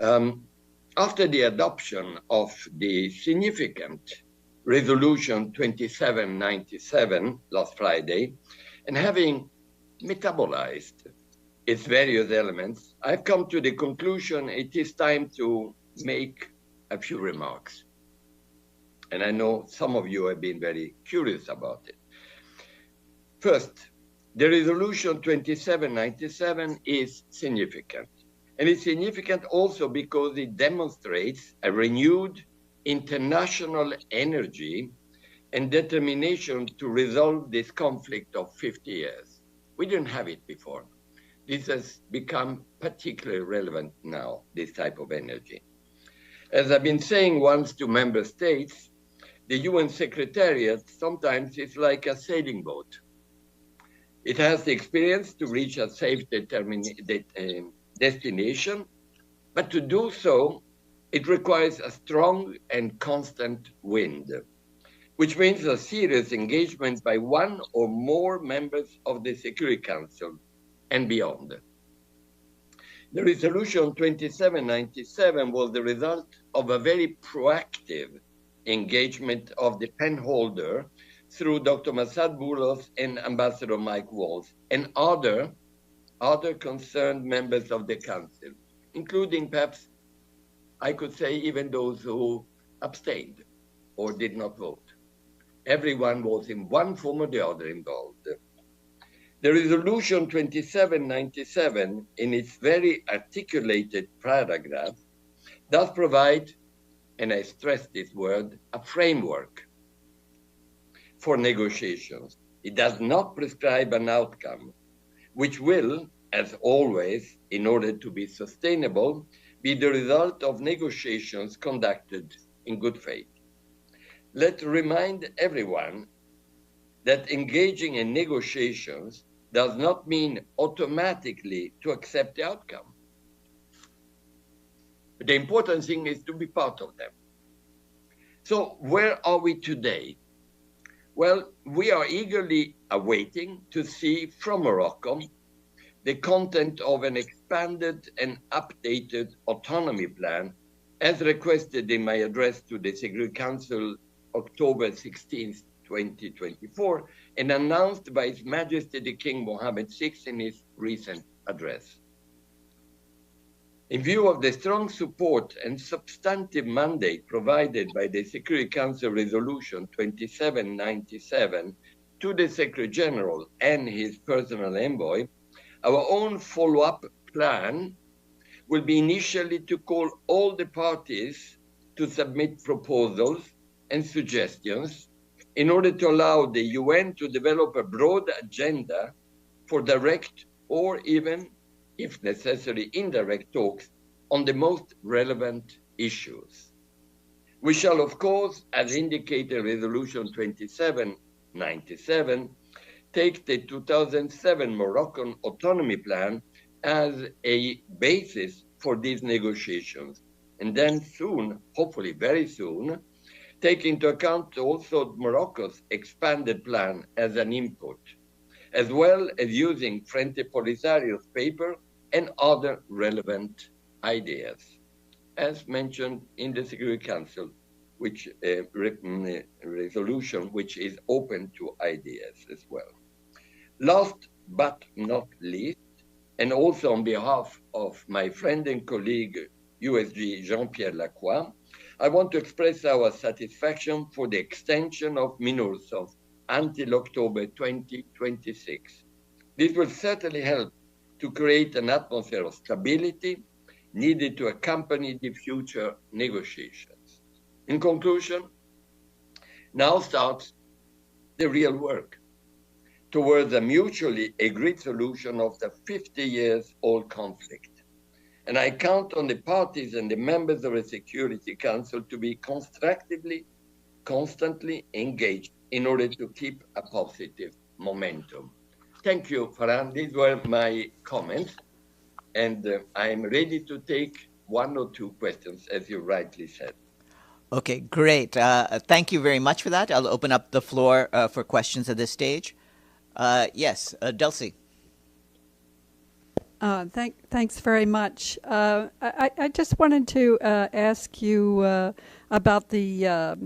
After the adoption of the significant Resolution 2797 last Friday, and having metabolized its various elements, I've come to the conclusion it is time to make a few remarks. And I know some of you have been very curious about it. First, the Resolution 2797 is significant. And it's significant also because it demonstrates a renewed international energy and determination to resolve this conflict of 50 years. We didn't have it before. This has become particularly relevant now, this type of energy. As I've been saying once to member states, the UN Secretariat sometimes is like a sailing boat. It has the experience to reach a safe destination, but to do so, it requires a strong and constant wind, which means a serious engagement by one or more members of the Security Council and beyond. The Resolution 2797 was the result of a very proactive engagement of the pen holder through Dr. Masad Boulos and Ambassador Mike Waltz and other concerned members of the Council, including perhaps, I could say, even those who abstained or did not vote. Everyone was in one form or the other involved. The Resolution 2797, in its very articulated paragraph, does provide, and I stress this word, a framework for negotiations. It does not prescribe an outcome, which will, as always, in order to be sustainable, be the result of negotiations conducted in good faith. Let's remind everyone that engaging in negotiations does not mean automatically to accept the outcome. But the important thing is to be part of them. So where are we today? Well, we are eagerly awaiting to see from Morocco the content of an expanded and updated autonomy plan as requested in my address to the Security Council October 16, 2024, and announced by His Majesty the King Mohammed VI in his recent address. In view of the strong support and substantive mandate provided by the Security Council Resolution 2797 to the Secretary General and his personal envoy, our own follow-up plan will be initially to call all the parties to submit proposals and suggestions in order to allow the UN to develop a broad agenda for direct or even, if necessary, indirect talks on the most relevant issues. We shall, of course, as indicated in Resolution 2797, take the 2007 Moroccan Autonomy Plan as a basis for these negotiations, and then soon, hopefully very soon, take into account also Morocco's expanded plan as an input, as well as using Frente Polisario's paper and other relevant ideas, as mentioned in the Security Council, which resolution, which is open to ideas as well. Last but not least, and also on behalf of my friend and colleague, USG Jean-Pierre Lacroix, I want to express our satisfaction for the extension of MINURSO until October 2026. This will certainly help to create an atmosphere of stability needed to accompany the future negotiations. In conclusion, now starts the real work towards a mutually agreed solution of the 50 years old conflict. And I count on the parties and the members of the Security Council to be constructively, constantly engaged in order to keep a positive momentum. Thank you, Farhan. These were my comments, and I'm ready to take one or two questions, as you rightly said. Okay, great. Thank you very much for that. I'll open up the floor for questions at this stage. Yes, Dulcie. Thanks very much. I just wanted to ask you about the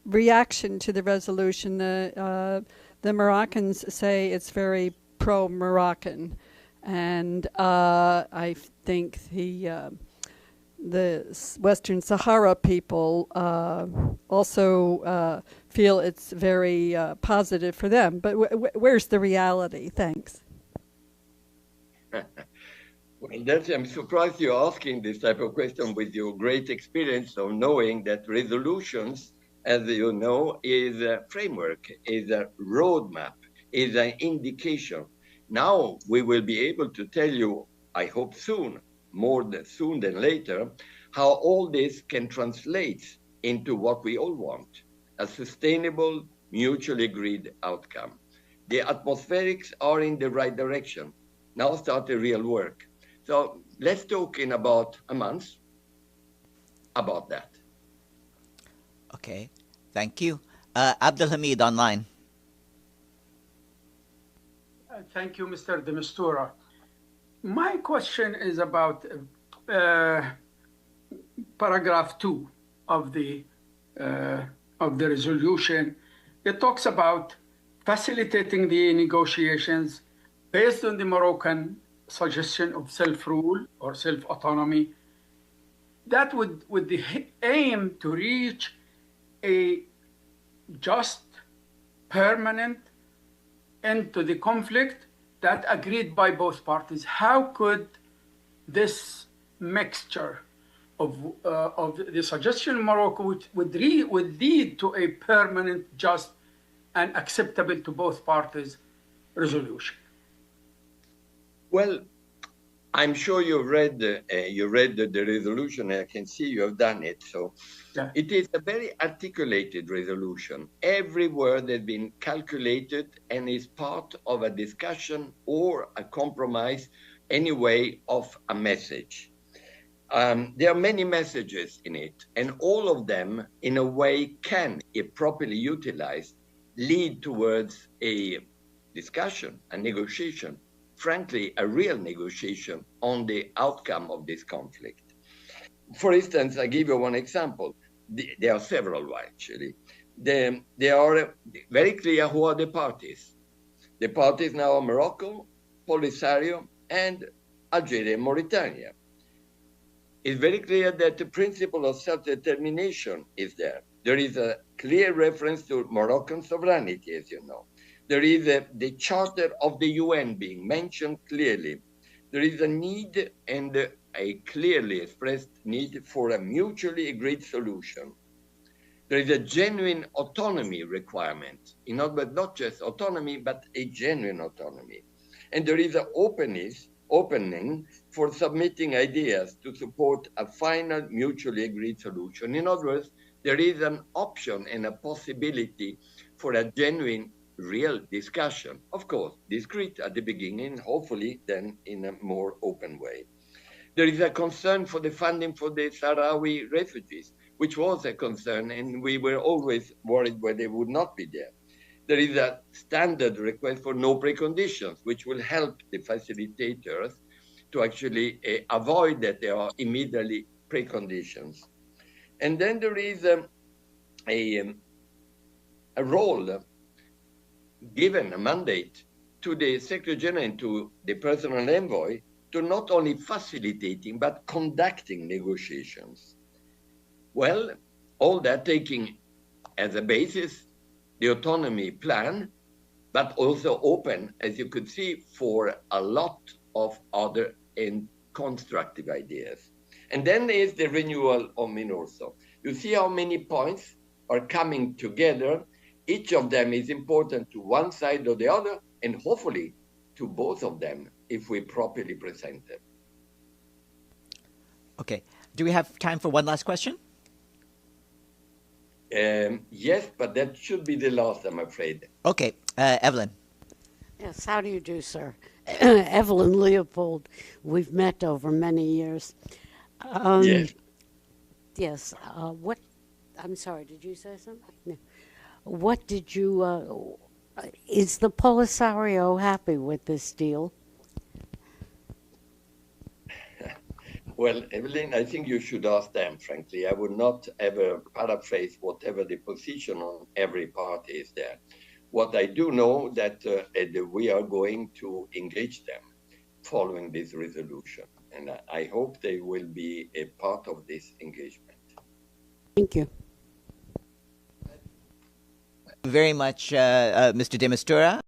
reaction to the resolution. The Moroccans say it's very pro-Moroccan, and I think the Western Sahara people also feel it's very positive for them. But where's the reality? Thanks. Well, I'm surprised you're asking this type of question with your great experience of knowing that resolutions, as you know, is a framework, is a roadmap, is an indication. Now we will be able to tell you, I hope soon, soon than later, how all this can translate into what we all want, a sustainable, mutually agreed outcome. The atmospherics are in the right direction. Now start the real work. So let's talk in about a month about that. Okay, thank you. Abdelhamid online. Thank you, Mr. de Mistura. My question is about paragraph 2 of the resolution. It talks about facilitating the negotiations based on the Moroccan suggestion of self-rule or self-autonomy. That would the aim to reach a just, permanent end to the conflict that agreed by both parties. How could this mixture of the suggestion in Morocco would lead to a permanent, just, and acceptable to both parties resolution? Well, I'm sure you read the resolution. I can see you have done it. So yeah. It is a very articulated resolution. Every word has been calculated and is part of a discussion or a compromise, anyway, of a message. There are many messages in it, and all of them, in a way, can, if properly utilized, lead towards a discussion, a negotiation, frankly, a real negotiation on the outcome of this conflict. For instance, I give you one example. There are several, actually. They are very clear who are the parties. The parties now are Morocco, Polisario, and Algeria and Mauritania. It's very clear that the principle of self-determination is there. There is a clear reference to Moroccan sovereignty, as you know. There is the Charter of the UN being mentioned clearly. There is a need and a clearly expressed need for a mutually agreed solution. There is a genuine autonomy requirement, in other words, not just autonomy, but a genuine autonomy. And there is an opening for submitting ideas to support a final mutually agreed solution. In other words, there is an option and a possibility for a genuine, real discussion. Of course, discreet at the beginning, hopefully then in a more open way. There is a concern for the funding for the Sahrawi refugees, which was a concern, and we were always worried where they would not be there. There is a standard request for no preconditions, which will help the facilitators to actually avoid that there are immediately preconditions. And then there is a role given, a mandate to the Secretary General and to the personal envoy to not only facilitating, but conducting negotiations. Well, all that taking as a basis the autonomy plan, but also open, as you could see, for a lot of other and constructive ideas. And then there is the renewal of MINURSO. You see how many points are coming together. Each of them is important to one side or the other, and hopefully to both of them if we properly present them. Okay. Do we have time for one last question? Yes, but that should be the last, I'm afraid. Okay. Evelyn. Yes, how do you do, sir? Evelyn Leopold. We've met over many years. Yes. Yes. I'm sorry, did you say something? No. What did you, is the Polisario happy with this deal? Well, Evelyn, I think you should ask them, frankly. I would not ever paraphrase whatever the position on every part is there. What I do know that we are going to engage them following this resolution. And I hope they will be a part of this engagement. Thank you. Very much, Mr. de Mistura.